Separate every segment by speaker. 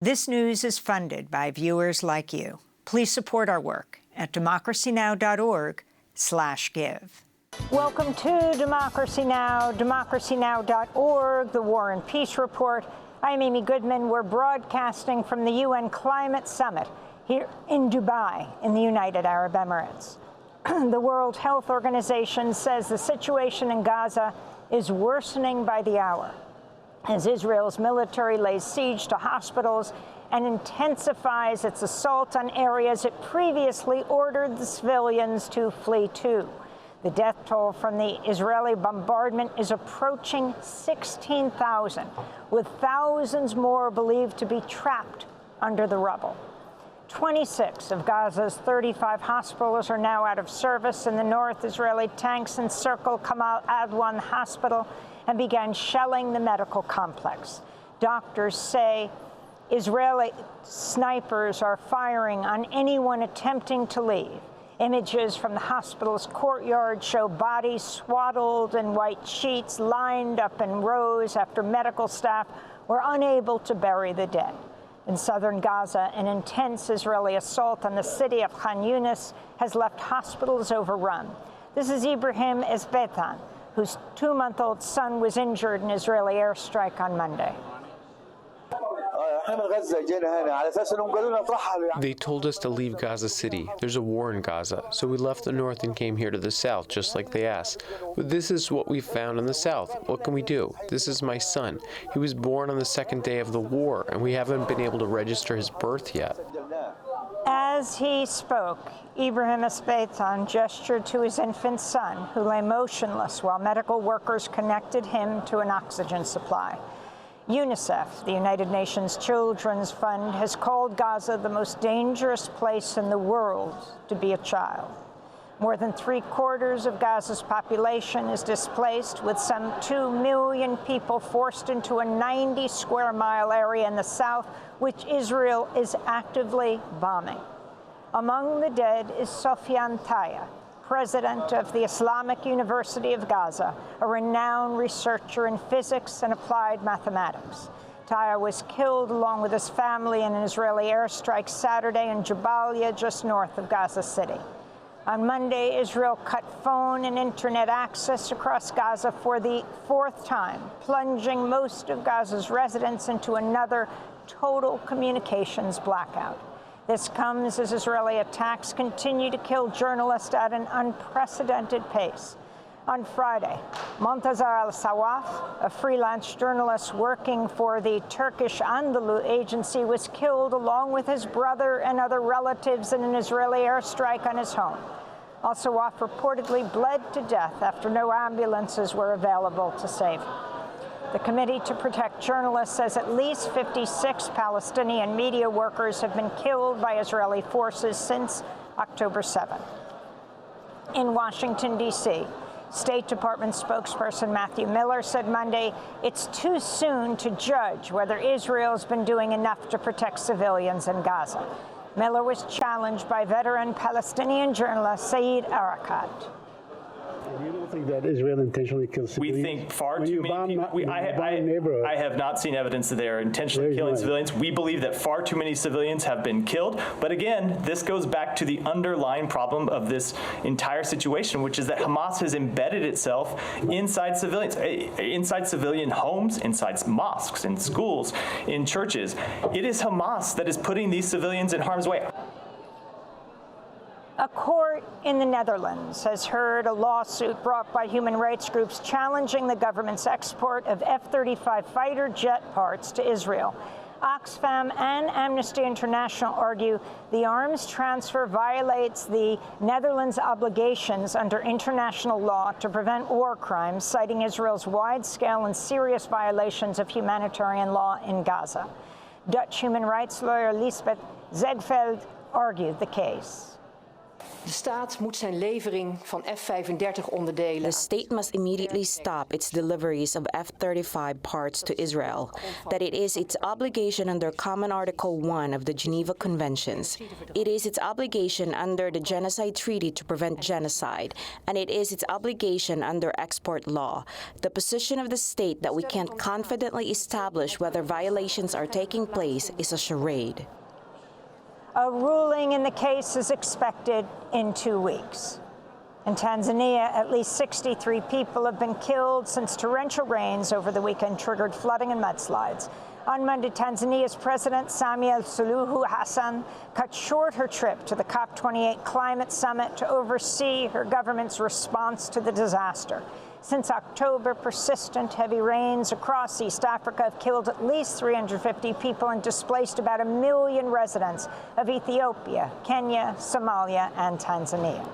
Speaker 1: This news is funded by viewers like you. Please support our work at democracynow.org/give. Welcome to Democracy Now!, democracynow.org, the War and Peace Report. I'm Amy Goodman. We're broadcasting from the UN Climate Summit here in Dubai, in the United Arab Emirates. The World Health Organization says the situation in Gaza is worsening by the hour as Israel's military lays siege to hospitals and intensifies its assault on areas it previously ordered the civilians to flee to. The death toll from the Israeli bombardment is approaching 16,000, with thousands more believed to be trapped under the rubble. 26 of Gaza's 35 hospitals are now out of service. In the north, Israeli tanks encircled Kamal Adwan Hospital and began shelling the medical complex. Doctors say Israeli snipers are firing on anyone attempting to leave. Images from the hospital's courtyard show bodies swaddled in white sheets lined up in rows after medical staff were unable to bury the dead. In southern Gaza, an intense Israeli assault on the city of Khan Yunis has left hospitals overrun. This is Ibrahim Esbetan, whose 2-month-old son was injured in an Israeli airstrike on Monday.
Speaker 2: They told us to leave Gaza City. There's a war in Gaza, so we left the north and came here to the south, just like they asked. But this is what we found in the south. What can we do? This is my son. He was born on the second day of the war, and we haven't been able to register his birth yet.
Speaker 1: As he spoke, Ibrahim Esbetan gestured to his infant son, who lay motionless while medical workers connected him to an oxygen supply. UNICEF, the United Nations Children's Fund, has called Gaza the most dangerous place in the world to be a child. More than 3/4 of Gaza's population is displaced, with some 2 million people forced into a 90-square-mile area in the south, which Israel is actively bombing. Among the dead is Sofian Taya, president of the Islamic University of Gaza, a renowned researcher in physics and applied mathematics. Taya was killed along with his family in an Israeli airstrike Saturday in Jabalia, just north of Gaza City. On Monday, Israel cut phone and internet access across Gaza for the 4th time, plunging most of Gaza's residents into another total communications blackout. This comes as Israeli attacks continue to kill journalists at an unprecedented pace. On Friday, Montazar al-Sawaf, a freelance journalist working for the Turkish Anadolu agency, was killed along with his brother and other relatives in an Israeli airstrike on his home. Al-Sawaf reportedly bled to death after no ambulances were available to save him. The Committee to Protect Journalists says at least 56 Palestinian media workers have been killed by Israeli forces since October 7. In Washington, D.C., State Department spokesperson Matthew Miller said Monday it's too soon to judge whether Israel's been doing enough to protect civilians in Gaza. Miller was challenged by veteran Palestinian journalist Saeed Arakat.
Speaker 3: You don't think that Israel intentionally kills civilians?
Speaker 4: We think far too many people. I have not seen evidence that they are intentionally killing civilians. We believe that far too many civilians have been killed. But again, this goes back to the underlying problem of this entire situation, which is that Hamas has embedded itself inside civilians, inside civilian homes, inside mosques, in schools, in churches. It is Hamas that is putting these civilians in harm's way.
Speaker 1: A court in the Netherlands has heard a lawsuit brought by human rights groups challenging the government's export of F-35 fighter jet parts to Israel. Oxfam and Amnesty International argue the arms transfer violates the Netherlands' obligations under international law to prevent war crimes, citing Israel's wide-scale and serious violations of humanitarian law in Gaza. Dutch human rights lawyer Lisbeth Zegveld argued the case.
Speaker 5: De staat moet zijn levering van F-35 onderdelen.
Speaker 6: The state must immediately stop its deliveries of F-35 parts to Israel. That it is its obligation under Common Article 1 of the Geneva Conventions. It is its obligation under the Genocide Treaty to prevent genocide. And it is its obligation under export law. The position of the state that we can't confidently establish whether violations are taking place is a charade.
Speaker 1: A ruling in the case is expected in 2 weeks. In Tanzania, at least 63 people have been killed since torrential rains over the weekend triggered flooding and mudslides. On Monday, Tanzania's President Samia Suluhu Hassan cut short her trip to the COP28 climate summit to oversee her government's response to the disaster. Since October, persistent heavy rains across East Africa have killed at least 350 people and displaced about 1 million residents of Ethiopia, Kenya, Somalia, and Tanzania.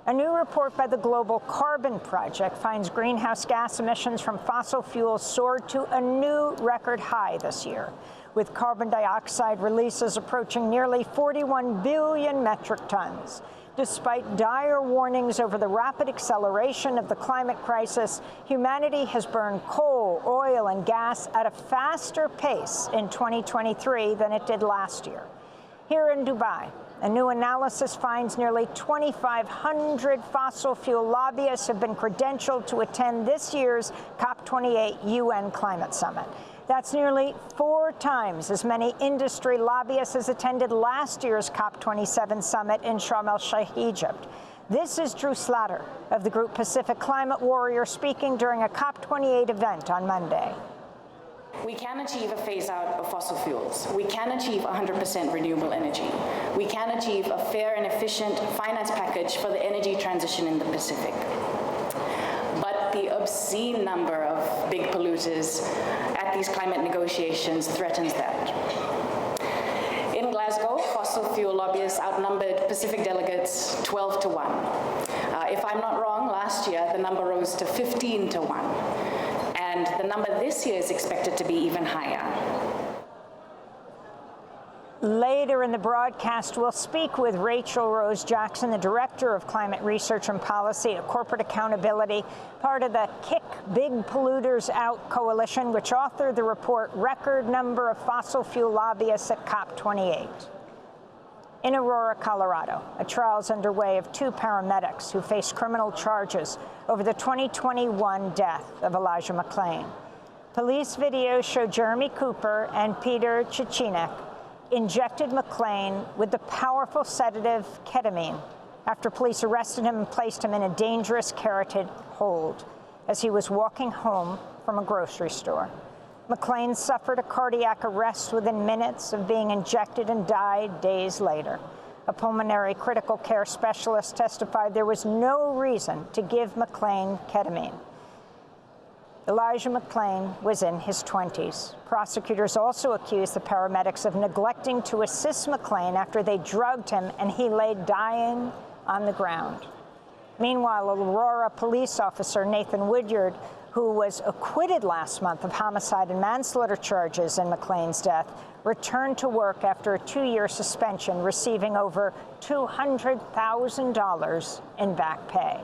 Speaker 1: A new report by the Global Carbon Project finds greenhouse gas emissions from fossil fuels soared to a new record high this year, with carbon dioxide releases approaching nearly 41 billion metric tons. Despite dire warnings over the rapid acceleration of the climate crisis, humanity has burned coal, oil, and gas at a faster pace in 2023 than it did last year. Here in Dubai, a new analysis finds nearly 2,500 fossil fuel lobbyists have been credentialed to attend this year's COP28 UN Climate Summit. That's nearly 4 times as many industry lobbyists as attended last year's COP27 summit in Sharm el-Sheikh, Egypt. This is Drew Slatter of the group Pacific Climate Warrior speaking during a COP28 event on Monday.
Speaker 7: We can achieve a phase-out of fossil fuels. We can achieve 100% renewable energy. We can achieve a fair and efficient finance package for the energy transition in the Pacific. But the obscene number of big polluters at these climate negotiations threatens that. In Glasgow, fossil fuel lobbyists outnumbered Pacific delegates 12 to 1. If I'm not wrong, last year the number rose to 15 to 1. And the number this year is expected to be even higher.
Speaker 1: Later in the broadcast, we'll speak with Rachel Rose Jackson, the Director of Climate Research and Policy at Corporate Accountability, part of the Kick Big Polluters Out coalition, which authored the report Record Number of Fossil Fuel Lobbyists at COP28. In Aurora, Colorado, a trial is underway of 2 paramedics who face criminal charges over the 2021 death of Elijah McClain. Police videos show Jeremy Cooper and Peter Chichinek injected McClain with the powerful sedative ketamine after police arrested him and placed him in a dangerous carotid hold as he was walking home from a grocery store. McClain suffered a cardiac arrest within minutes of being injected and died days later. A pulmonary critical care specialist testified there was no reason to give McClain ketamine. Elijah McClain was in his 20s. Prosecutors also accused the paramedics of neglecting to assist McClain after they drugged him and he lay dying on the ground. Meanwhile, Aurora police officer Nathan Woodyard, who was acquitted last month of homicide and manslaughter charges in McClain's death, returned to work after a 2-year suspension, receiving over $200,000 in back pay.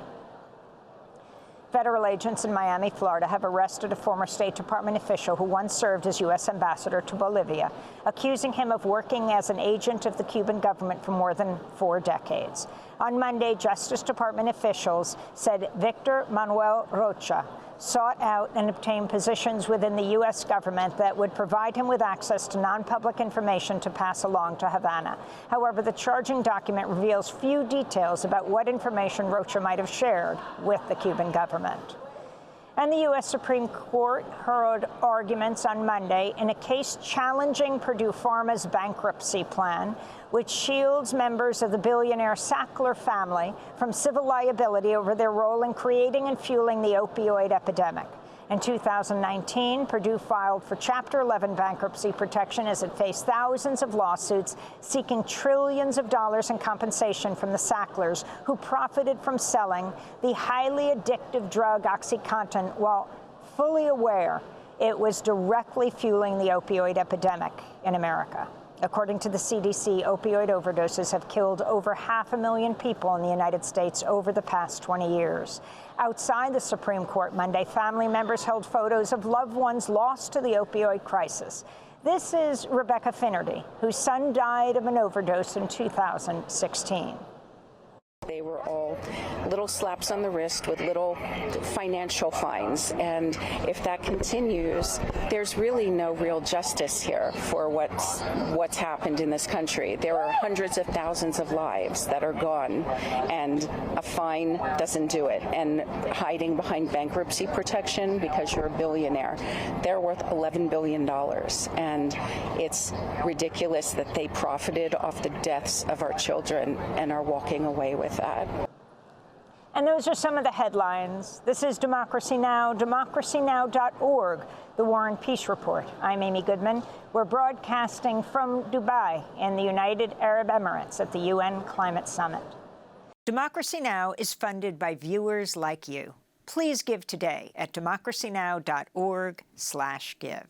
Speaker 1: Federal agents in Miami, Florida, have arrested a former State Department official who once served as U.S. ambassador to Bolivia, accusing him of working as an agent of the Cuban government for more than 4 decades. On Monday, Justice Department officials said Victor Manuel Rocha sought out and obtained positions within the U.S. government that would provide him with access to non-public information to pass along to Havana. However, the charging document reveals few details about what information Rocha might have shared with the Cuban government. And the U.S. Supreme Court heard arguments on Monday in a case challenging Purdue Pharma's bankruptcy plan, which shields members of the billionaire Sackler family from civil liability over their role in creating and fueling the opioid epidemic. In 2019, Purdue filed for Chapter 11 bankruptcy protection as it faced thousands of lawsuits seeking trillions of dollars in compensation from the Sacklers, who profited from selling the highly addictive drug OxyContin while fully aware it was directly fueling the opioid epidemic in America. According to the CDC, opioid overdoses have killed over 500,000 people in the United States over the past 20 years. Outside the Supreme Court Monday, family members held photos of loved ones lost to the opioid crisis. This is Rebecca Finnerty, whose son died of an overdose in 2016.
Speaker 8: They were all little slaps on the wrist with little financial fines. And if that continues, there's really no real justice here for what's happened in this country. There are hundreds of thousands of lives that are gone, and a fine doesn't do it. And hiding behind bankruptcy protection because you're a billionaire, they're worth $11 billion. And it's ridiculous that they profited off the deaths of our children and are walking away with that.
Speaker 1: And those are some of the headlines. This is Democracy Now!, democracynow.org, The War and Peace Report. I'm Amy Goodman. We're broadcasting from Dubai in the United Arab Emirates at the UN Climate Summit. Democracy Now! Is funded by viewers like you. Please give today at democracynow.org/give.